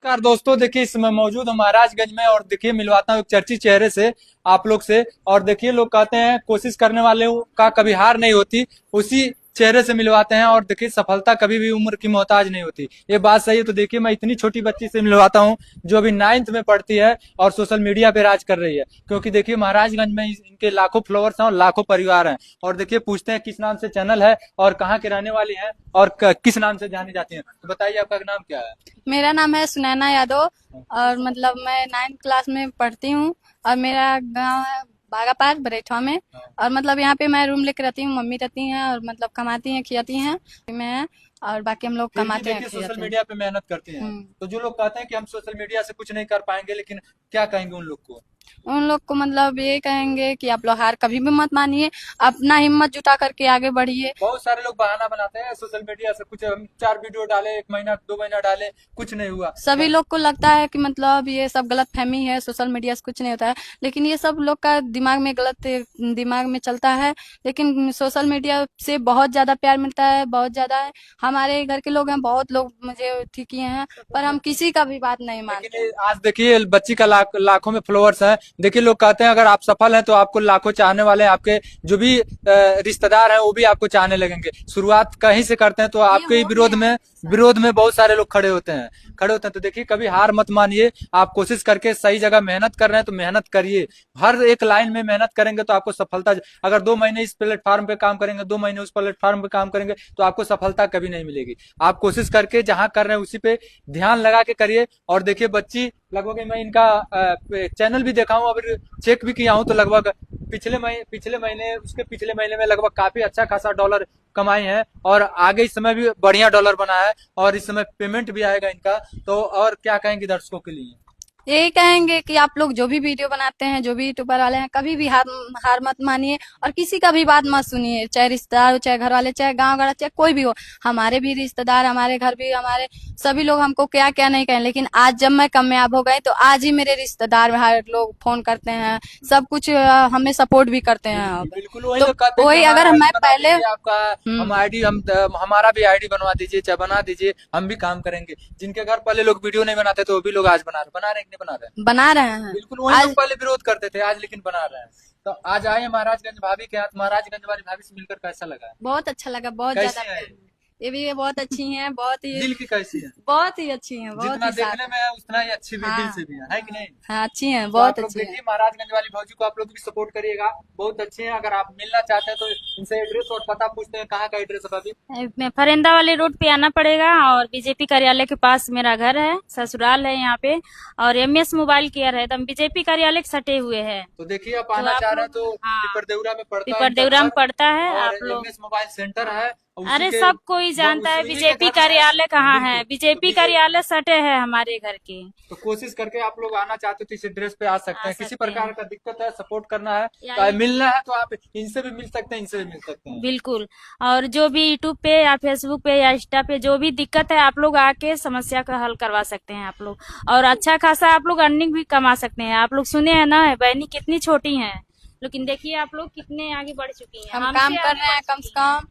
नमस्कार दोस्तों, देखिए इस समय मौजूद हूं महाराजगंज में और देखिए मिलवाता हूं एक चर्चित चेहरे से आप लोग से। और देखिए लोग कहते हैं कोशिश करने वाले का कभी हार नहीं होती, उसी चेहरे से मिलवाते हैं। और देखिए सफलता कभी भी उम्र की मोहताज नहीं होती, ये बात सही है। तो देखिए मैं इतनी छोटी बच्ची से मिलवाता हूं जो अभी 9th में पढ़ती है और सोशल मीडिया पे राज कर रही है। क्योंकि देखिए महाराजगंज में इनके लाखों फॉलोअर्स हैं और लाखों परिवार हैं। और देखिए पूछते हैं किस नाम से चैनल है और कहाँ के रहने वाली है और किस नाम से जानी जाती है। तो बताइए आपका नाम क्या है। मेरा नाम है सुनैना यादव और मतलब मैं 9th क्लास में पढ़ती हूँ और मेरा गांव है बागापार बरेठवा में। और मतलब यहाँ पे मैं रूम लेकर रहती हूँ, मम्मी रहती हैं और मतलब कमाती हैं खिलाती हैं मैं, और बाकी हम लोग फिर भी कमाते हैं देखिए सोशल खिलाते हैं। मीडिया पे मेहनत करती हैं। तो जो लोग कहते हैं कि हम सोशल मीडिया से कुछ नहीं कर पाएंगे, लेकिन क्या कहेंगे उन लोग को। उन लोग को मतलब ये कहेंगे कि आप लोग हार कभी भी मत मानिए, अपना हिम्मत जुटा करके आगे बढ़िए। बहुत सारे लोग बहाना बनाते हैं सोशल मीडिया से, कुछ हम 4 वीडियो डाले, 1 महीना 2 महीना डाले, कुछ नहीं हुआ। सभी लोग को लगता है कि मतलब ये सब गलत फहमी है, सोशल मीडिया से कुछ नहीं होता है, लेकिन ये सब लोग का दिमाग में गलत दिमाग में चलता है। लेकिन सोशल मीडिया से बहुत ज्यादा प्यार मिलता है, बहुत ज्यादा है। हमारे घर के लोग हैं, बहुत लोग मुझे ठीक किए हैं, पर हम किसी का भी बात नहीं मानते हैं। लेकिन आज देखिए बच्ची का लाखों में फॉलोअर्स हैं। देखिए लोग कहते हैं अगर आप सफल हैं तो आपको लाखों चाहने वाले हैं, आपके जो भी रिश्तेदार हैं वो भी आपको चाहने लगेंगे। शुरुआत कहीं से करते हैं तो ये आपके ही हो गया है ऐसा। विरोध में बहुत सारे लोग खड़े होते हैं। तो देखिए कभी हार मत मानिए, आप कोशिश करके सही जगह मेहनत कर रहे हैं तो मेहनत करिए। हर एक लाइन में मेहनत करेंगे तो आपको सफलता, अगर 2 महीने इस प्लेटफॉर्म पे काम करेंगे, 2 महीने उस प्लेटफॉर्म पे काम करेंगे तो आपको सफलता कभी नहीं मिलेगी। आप कोशिश करके जहां कर रहे हैं उसी पे ध्यान लगा के करिए। और देखिए बच्ची लगभग मैं इनका चैनल भी देखा हूँ, अभी चेक भी किया हूँ, तो लगभग पिछले महीने में लगभग काफी अच्छा खासा डॉलर कमाई है और आगे इस समय भी बढ़िया डॉलर बना है और इस समय पेमेंट भी आएगा इनका। तो और क्या कहेंगे दर्शकों के लिए। यही कहेंगे कि आप लोग जो भी वीडियो बनाते हैं, जो भी यूट्यूबर वाले हैं, कभी भी हार हार मत मानिए और किसी का भी बात मत सुनिए, चाहे रिश्तेदार हो, चाहे घर वाले, चाहे गांव वाला, चाहे कोई भी हो। हमारे भी रिश्तेदार, हमारे घर भी, हमारे सभी लोग हमको क्या क्या नहीं कहें, लेकिन आज जब मैं कामयाब हो गई तो आज ही मेरे रिश्तेदार हर लोग फोन करते हैं, सब कुछ हमें सपोर्ट भी करते हैं अब। बिल्कुल वही तो लोग कहते हैं कि वही हमारा अगर आईडी मैं बना पहले दीजिए, आपका हम आईडी हम हमारा भी आईडी बनवा दीजिए, चाहे बना दीजिए, हम भी काम करेंगे। जिनके घर पहले लोग वीडियो नहीं बनाते तो वो भी लोग आज बना रहे हैं कि नहीं बना रहे हैं। बना रहे हैं बिल्कुल वही लोग आज। पहले विरोध करते थे, आज लेकिन बना रहे हैं। तो आज आए महाराजगंज भाभी के हाथ, महाराजगंज वाली भाभी से मिलकर कैसा लगा। बहुत अच्छा लगा, बहुत कैसी ज्यादा है प्यार। ये भी बहुत अच्छी हैं, दिल की कैसी है। बहुत ही अच्छी हैं, बहुत जितना ही साथ। देखने में है उतना ही अच्छी भी दिल हाँ से भी है कि नहीं। हाँ, अच्छी हैं, तो आप बहुत लोग अच्छी हैं। देखिए महाराजगंज वाली भौजी को आप लोग भी सपोर्ट करिएगा, बहुत अच्छे हैं। अगर आप मिलना चाहते हैं तो इनसे एड्रेस और पता पूछते हैं, कहाँ का एड्रेस है भाभी। मैं फरेंदा वाले रोड पे आना पड़ेगा और बीजेपी कार्यालय के पास मेरा घर है, ससुराल है यहाँ पे। और एमएस मोबाइल केयर है, तो हम बीजेपी कार्यालय के सटे हुए हैं। तो देखिए आप तो आना आप चाह रहे हैं लोग, तो हाँ, पिपरदेवरा में पड़ता है इनका पिपरदेवरा में घर पड़ता है। और आप लोग, एमएस मोबाइल सेंटर है। उसी अरे के सब कोई जानता है उन्हीं के बीजेपी घर में है। कार्यालय कहाँ है, बिल्कुल। तो बीजेपी कार्यालय सटे है हमारे घर के। तो कोशिश करके आप लोग आना चाहते हो तो इस एड्रेस पे आ सकते आ हैं। किसी सकते प्रकार हैं का दिक्कत है, सपोर्ट करना है, या चाहे मिलना है तो आप इनसे भी मिल सकते हैं, इनसे भी मिल सकते हैं। बिल्कुल। और जो भी यूट्यूब पे या फेसबुक पे या इंस्टा पे जो भी दिक्कत है, आप लोग आके समस्या का हल करवा सकते हैं आप लोग। और अच्छा खासा आप लोग अर्निंग भी कमा सकते हैं। आप लोग सुने हैं ना, बहनी कितनी छोटी हैं, लेकिन देखिए आप लोग कितने आगे बढ़ चुकी हैं, हम काम हमसे कर आगे रहे बढ़ हैं कम से चुकी हैं। कम।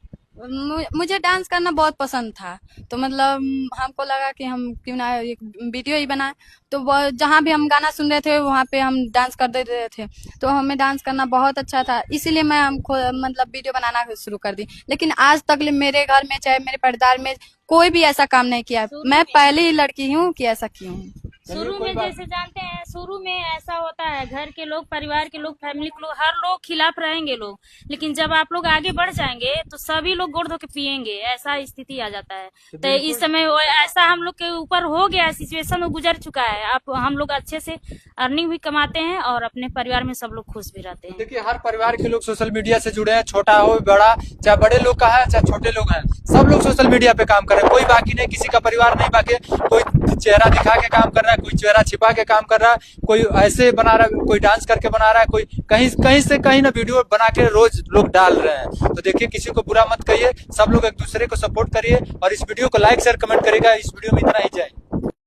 मुझे डांस करना बहुत पसंद था, तो मतलब हमको लगा कि हम क्यों ना एक वीडियो ही बनाए। तो जहाँ भी हम गाना सुन रहे थे वहाँ पे हम डांस कर दे रहे थे, तो हमें डांस करना बहुत अच्छा था, इसीलिए मैं मतलब वीडियो बनाना शुरू कर दी। लेकिन आज तक मेरे घर में, चाहे मेरे परिवार में, कोई भी ऐसा काम नहीं किया। शुरू मैं में पहली ही लड़की हूँ कि ऐसा की हूँ। चलिए शुरू कोई में बात जैसे जानते हैं, शुरू में ऐसा होता है, घर के लोग, परिवार के लोग, फैमिली के लोग, हर लोग खिलाफ रहेंगे लोग। लेकिन जब आप लोग आगे बढ़ जाएंगे तो सभी लोग गोड़ धो के पियेंगे, ऐसा स्थिति आ जाता है। तो तो इस बिल्कुल। समय ऐसा हम लोग के ऊपर हो गया, सिचुएशन में गुजर चुका है। आप हम लोग अच्छे से अर्निंग भी कमाते हैं और अपने परिवार में सब लोग खुश भी रहते तो हैं। देखिए हर परिवार के लोग सोशल मीडिया से जुड़े हैं, छोटा हो बड़ा, चाहे बड़े लोग का है चाहे छोटे लोग हैं, सब लोग सोशल मीडिया पे काम कर रहे हैं। कोई बाकी नहीं, किसी का परिवार नहीं बाकी। कोई चेहरा दिखा के काम कर रहा है, कोई चेहरा छिपा के काम कर रहा है, कोई ऐसे बना रहा है, कोई डांस करके बना रहा है, कोई कहीं कहीं से कहीं ना वीडियो बना के रोज लोग डाल रहे हैं। तो देखिए किसी को बुरा मत कहिए, सब लोग एक दूसरे को सपोर्ट करिए और इस वीडियो को लाइक शेयर कमेंट करिएगा। इस वीडियो में इतना ही, जय।